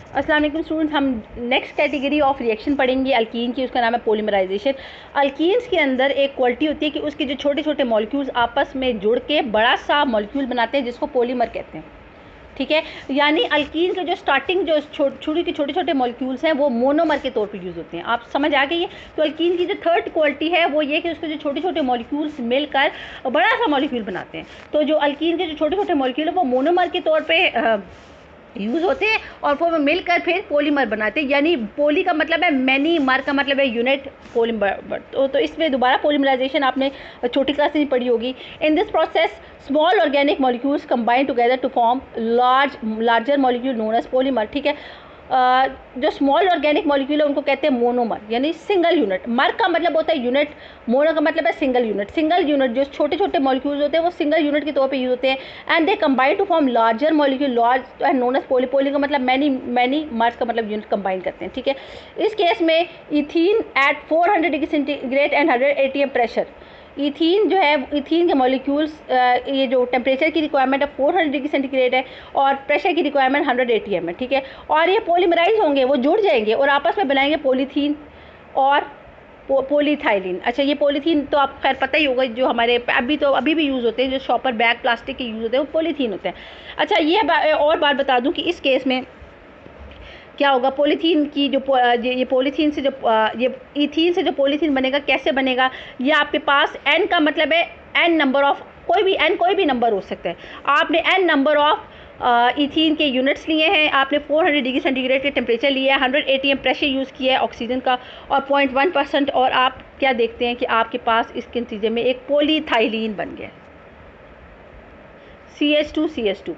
अस्सलाम वालेकुम स्टूडेंट्स, हम नेक्स्ट कैटेगरी ऑफ रिएक्शन पढ़ेंगे अल्कीन की। उसका नाम है पॉलीमराइजेशन। अल्कीन्स के अंदर एक क्वालिटी होती है कि उसके जो छोटे छोटे मॉलिक्यूल्स आपस में जुड़ के बड़ा सा मॉलिक्यूल बनाते हैं जिसको पॉलीमर कहते हैं। ठीक है, यानी अल्कीन के जो स्टार्टिंग जो छोटे के छोटे छोटे मॉलिक्यूल्स हैं वो मोनोमर के तौर पे यूज़ होते हैं। आप समझ आ गई है। तो अल्कीन की जो थर्ड क्वालिटी है वो ये कि उसके जो छोटे छोटे मॉलिक्यूल्स मिलकर बड़ा सा मॉलिक्यूल बनाते हैं। तो जो अल्कीन के जो छोटे छोटे मॉलिक्यूल है वो मोनोमर के तौर पर यूज़ होते हैं और वो मिलकर फिर पॉलीमर बनाते हैं। यानी पॉली का मतलब है मैनी, मर का मतलब है यूनिट, पॉलीमर। तो इसमें दोबारा पॉलीमराइजेशन आपने छोटी क्लास में पढ़ी होगी। In this process small organic molecules combine together to form larger molecule known as polymer. ठीक है, जो स्मॉल ऑर्गेनिक मॉलिक्यूल है उनको कहते हैं मोनोमर, यानी सिंगल यूनिट। मर का मतलब होता है यूनिट, मोनो का मतलब है सिंगल यूनिट। सिंगल यूनिट जो छोटे छोटे मॉलिक्यूल्स होते हैं वो सिंगल यूनिट के तौर पे यूज होते हैं। And they combine to form larger molecule, large and known as poly. Poly का मतलब मैनी, मर्स का मतलब यूनिट कंबाइन करते हैं। ठीक है, इस केस में ethene at 400 degree centigrade and 100 atm pressure. Ethene जो है, इथीन के मॉलिक्यूल्स ये जो टेम्परेचर की रिक्वायरमेंट है 400 डिग्री सेंटीग्रेड है और प्रेशर की रिक्वायरमेंट 100 atm है। ठीक है, और ये पॉलीमराइज होंगे, वो जुड़ जाएंगे और आपस में बनाएंगे पॉलीथीन और पॉलीथाइलिन। अच्छा, ये पॉलीथीन तो आपको खैर पता ही होगा, जो हमारे अभी भी यूज़ होते हैं, जो शॉपर बैग प्लास्टिक के यूज़ होते हैं वो पॉलीथीन होते हैं। अच्छा, ये और बात बता दूं कि इस केस में क्या होगा, पॉलीथीन की जो ये पॉलीथीन से जो ये इथीन से जो पॉलीथीन बनेगा, कैसे बनेगा। ये आपके पास n का मतलब है n नंबर ऑफ, कोई भी नंबर हो सकता है। आपने n नंबर ऑफ इथीन के यूनिट्स लिए हैं, आपने 400 डिग्री सेंटीग्रेड के टेम्परेचर लिया है, 100 atm प्रेशर यूज़ किया है ऑक्सीजन का और 0.1%, और आप क्या देखते हैं कि आपके पास इसके नतीजे में एक पॉलीथाइलिन बन गया, CH2।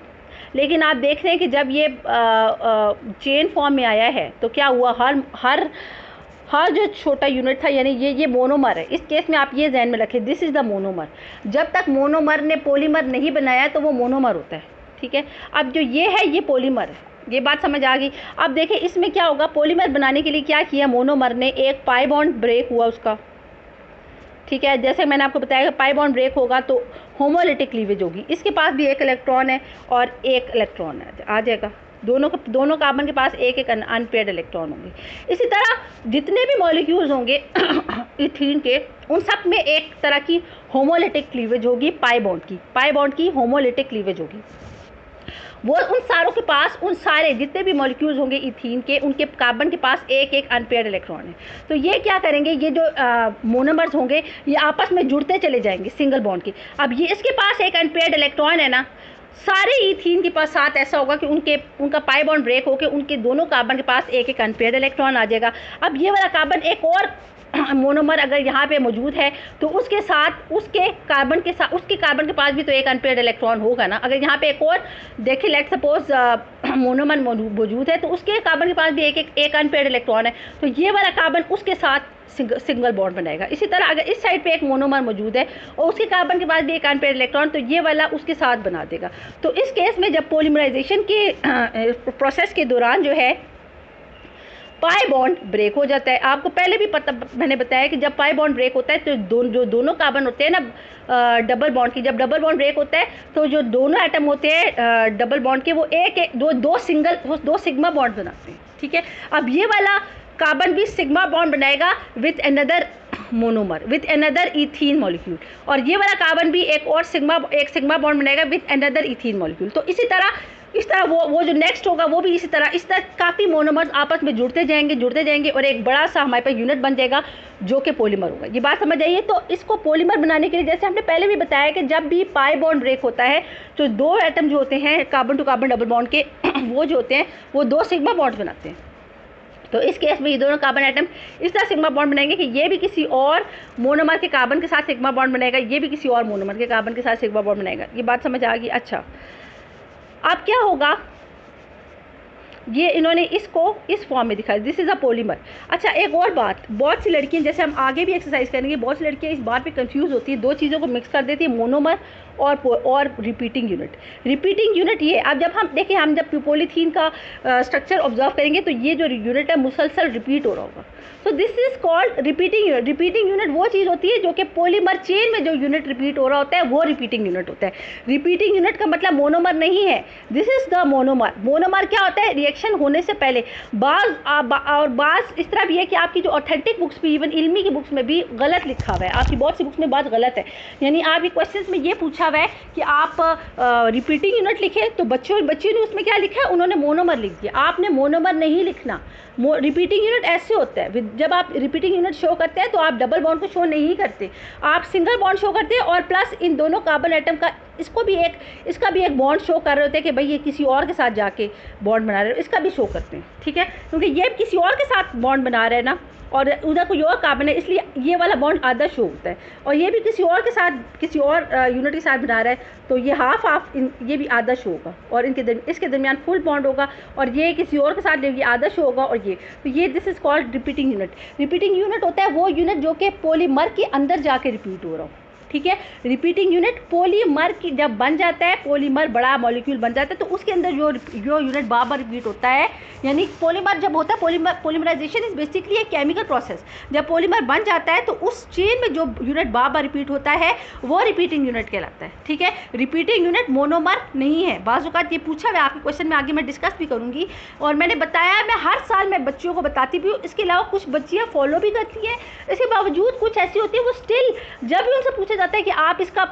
लेकिन आप देख रहे हैं कि जब ये चेन फॉर्म में आया है तो क्या हुआ, हर जो छोटा यूनिट था, यानी ये मोनोमर है। इस केस में आप ये ध्यान में रखें, दिस इज़ द मोनोमर। जब तक मोनोमर ने पॉलीमर नहीं बनाया तो वो मोनोमर होता है। ठीक है, अब जो ये है ये पॉलीमर है, ये बात समझ आ गई। अब देखें इसमें क्या होगा, पॉलीमर बनाने के लिए क्या किया मोनोमर ने, एक पाई बॉन्ड ब्रेक हुआ उसका। ठीक है, जैसे मैंने आपको बताया पाई बॉन्ड ब्रेक होगा तो होमोलिटिक क्लीवेज होगी। इसके पास भी एक इलेक्ट्रॉन है और एक इलेक्ट्रॉन आ जाएगा, दोनों कार्बन के पास एक एक अनपेयर्ड इलेक्ट्रॉन होंगे। इसी तरह जितने भी मॉलिक्यूल्स होंगे इथीन के, उन सब में एक तरह की होमोलिटिक क्लीवेज होगी, पाई बॉन्ड की होमोलिटिक क्लीवेज होगी। वो उन सारों के पास, उन सारे जितने भी मॉलिक्यूल्स होंगे इथीन के, उनके कार्बन के पास एक एक अनपेयर्ड इलेक्ट्रॉन है। तो ये क्या करेंगे, ये जो मोनोमर्स होंगे ये आपस में जुड़ते चले जाएंगे सिंगल बॉन्ड की। अब ये इसके पास एक अनपेयर्ड इलेक्ट्रॉन है ना, सारे इथीन के पास साथ ऐसा होगा कि उनका पाई बॉन्ड ब्रेक होकर उनके दोनों कार्बन के पास एक एक अनपेयर्ड इलेक्ट्रॉन आ जाएगा। अब ये वाला कार्बन एक और मोनोमर अगर यहाँ पे मौजूद है तो उसके साथ उसके कार्बन के पास भी तो एक अनपेयर्ड इलेक्ट्रॉन होगा ना। अगर यहाँ पे एक और देखिए, लेट सपोज मोनोमर मौजूद है तो उसके कार्बन के पास भी एक अनपेयर्ड इलेक्ट्रॉन है, तो ये वाला कार्बन उसके साथ सिंगल बॉन्ड बनाएगा। इसी तरह अगर इस साइड पे एक मोनोमर मौजूद है और उसके कार्बन के पास भी एक अनपेयर्ड इलेक्ट्रॉन, तो ये वाला उसके साथ बना देगा। तो इस केस में जब पॉलीमराइजेशन के प्रोसेस के दौरान जो है पाई बॉन्ड ब्रेक हो जाता है, आपको पहले भी मैंने बताया कि जब पाई बॉन्ड ब्रेक होता है तो जो दोनों कार्बन होते हैं ना डबल बॉन्ड की, जब डबल बॉन्ड ब्रेक होता है तो जो दोनों एटम होते हैं डबल बॉन्ड के, वो दो सिग्मा बॉन्ड बनाते हैं। ठीक है, अब ये वाला कार्बन भी सिग्मा बॉन्ड बनाएगा with another monomer, with another ethene molecule, और ये वाला कार्बन भी एक सिग्मा बॉन्ड बनाएगा विथ अनदर इथीन मॉलिक्यूल। तो इस तरह वो जो नेक्स्ट होगा वो भी इस तरह काफ़ी मोनोमर्स आपस में जुड़ते जाएंगे और एक बड़ा सा हमारे पास यूनिट बन जाएगा जो कि पॉलीमर होगा। ये बात समझ आइए। तो इसको पॉलीमर बनाने के लिए, जैसे हमने पहले भी बताया कि जब भी पाई बॉन्ड ब्रेक होता है तो दो एटम जो होते हैं carbon to carbon double bond के वो जो होते हैं वो दो सिग्मा बॉन्ड बनाते हैं। तो इस केस में ये दोनों कार्बन एटम इस तरह सिग्मा बॉन्ड बनाएंगे कि ये भी किसी और मोनोमर के कार्बन के साथ सिग्मा बॉन्ड बनाएगा, ये भी किसी और मोनोमर के कार्बन के साथ सिग्मा बॉन्ड बनाएगा। ये बात समझ आ गई। अच्छा, अब क्या होगा, ये इन्होंने इसको इस फॉर्म में दिखाया, दिस इज़ अ पॉलीमर। अच्छा, एक और बात, बहुत सी लड़कियां, जैसे हम आगे भी एक्सरसाइज करेंगे, बहुत सी लड़कियां इस बात पे कंफ्यूज होती है, दो चीज़ों को मिक्स कर देती है, मोनोमर और रिपीटिंग यूनिट। ये अब जब हम जब पॉलीथीन का स्ट्रक्चर ऑब्जर्व करेंगे तो ये जो यूनिट है मुसलसल रिपीट हो रहा होगा। So this is called repeating unit वो चीज़ होती है जो कि पॉलीमर चेन में जो यूनिट रिपीट हो रहा होता है वो रिपीटिंग यूनिट होता है। रिपीटिंग यूनिट का मतलब मोनोमर नहीं है, this is the monomer. Monomer क्या होता है, रिएक्शन रिएक्शन होने से पहले बाज़ इस तरह भी है कि आपकी जो ऑथेंटिक बुक्स भी, इवन इल्मी की बुक्स में भी गलत लिखा हुआ है, आपकी बहुत सी बुक्स में बात गलत है। यानी आपके क्वेश्चंस में ये पूछा हुआ है कि आप रिपीटिंग यूनिट लिखें, तो बच्चों ने उसमें क्या लिखा है, उन्होंने मोनोमर लिख दिया। आपने मोनोमर नहीं लिखना। रिपीटिंग यूनिट ऐसे होता है, जब आप रिपीटिंग यूनिट शो करते हैं तो आप डबल बॉन्ड को शो नहीं करते, आप सिंगल बॉन्ड शो करते हैं, और प्लस इन दोनों कार्बन एटम का इसका भी एक बॉन्ड शो कर रहे होते हैं कि भाई ये किसी और के साथ जाके बॉन्ड बना रहे हो, इसका भी शो करते हैं, ठीक है, क्योंकि ये किसी और के साथ बॉन्ड बना रहे हैं ना, और उधर कोई और कार्बन है, इसलिए ये वाला बॉन्ड आधा शो होता है, और ये भी किसी और के साथ, किसी और यूनिट के साथ बना रहा है, तो ये हाफ ये भी आधा शो होगा, और इसके दरमियान फुल बॉन्ड होगा, और ये किसी और के साथ ये आधा शो होगा, और ये this is called repeating unit. Repeating unit होता है वो यूनिट जो कि पॉलीमर के अंदर जाके रिपीट हो रहा हो, ठीक है। रिपीटिंग यूनिट पॉलीमर की जब बन जाता है, पॉलीमर बड़ा मॉलिक्यूल बन जाता है, तो उसके अंदर जो यूनिट बार बार रिपीट होता है, यानी पॉलीमर जब होता है, पॉलीमराइजेशन इज बेसिकली एक केमिकल प्रोसेस। जब पॉलीमर बन जाता है तो उस चेन में जो यूनिट बार बार रिपीट होता है वो रिपीटिंग यूनिट कहलाता है, ठीक है। रिपीटिंग यूनिट मोनोमर नहीं है। बाज़ औक़ात ये पूछा हुआ आपके क्वेश्चन में, आगे मैं डिस्कस भी करूँगी, और मैंने बताया मैं हर साल मैं बच्चियों को बताती भी हूँ। इसके अलावा कुछ बच्चियाँ फॉलो भी करती हैं, इसके बावजूद कुछ ऐसी होती है वो स्टिल जब भी उनसे पूछा जाता है कि आप इसका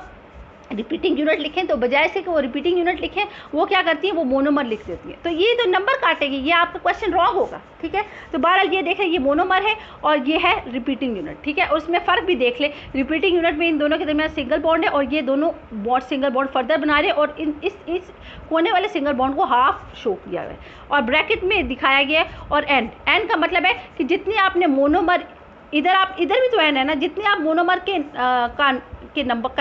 रिपीटिंग यूनिट लिखें, तो बजाय से कि वो रिपीटिंग यूनिट लिखें, वो क्या करती हैं, वो मोनोमर लिख देती हैं। तो ये तो नंबर काटेगी, ये आपका क्वेश्चन रॉन्ग होगा, ठीक है। तो बहरहाल ये देखें, ये मोनोमर है और ये है रिपीटिंग यूनिट, ठीक है। और उसमें फ़र्क भी देख ले, रिपीटिंग यूनिट में इन दोनों के दरमियान सिंगल बॉन्ड है, और ये दोनों बॉन्ड सिंगल बॉन्ड फर्दर बना रहे हैं, और इस कोने वाले सिंगल बॉन्ड को हाफ शो किया हुआ है और ब्रैकेट में दिखाया गया है। और एन का मतलब है कि जितने आपने मोनोमर, इधर भी तो एन है ना, जितने आप मोनोमर के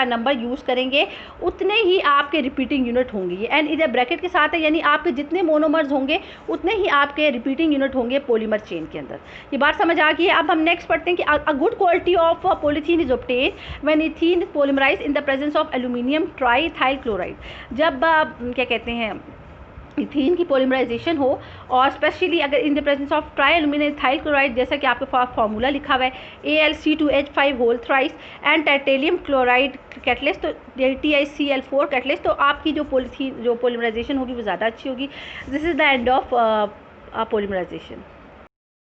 नंबर यूज़ करेंगे उतने ही आपके रिपीटिंग यूनिट होंगे। ये एन इधर ब्रैकेट के साथ है, यानी आपके जितने मोनोमर्स होंगे उतने ही आपके रिपीटिंग यूनिट होंगे पॉलीमर चेन के अंदर। ये बात समझ आ गई है। अब हम नेक्स्ट पढ़ते हैं कि a good quality of polythene is obtain when ethene polymerise in the presence of aluminium triethyl chloride. जब क्या कहते हैं, इथीन की पॉलीमराइजेशन हो, और स्पेशली अगर in the presence of tri aluminium ethyl chloride, जैसा कि आपके पास फार्मूला लिखा हुआ है AlC2H5 whole thrice and titanium chloride catalyst, तो TiCl4 कैटलिस्ट, तो आपकी जो पॉलीमराइजेशन होगी वो ज़्यादा अच्छी होगी। This is the end of polymerisation.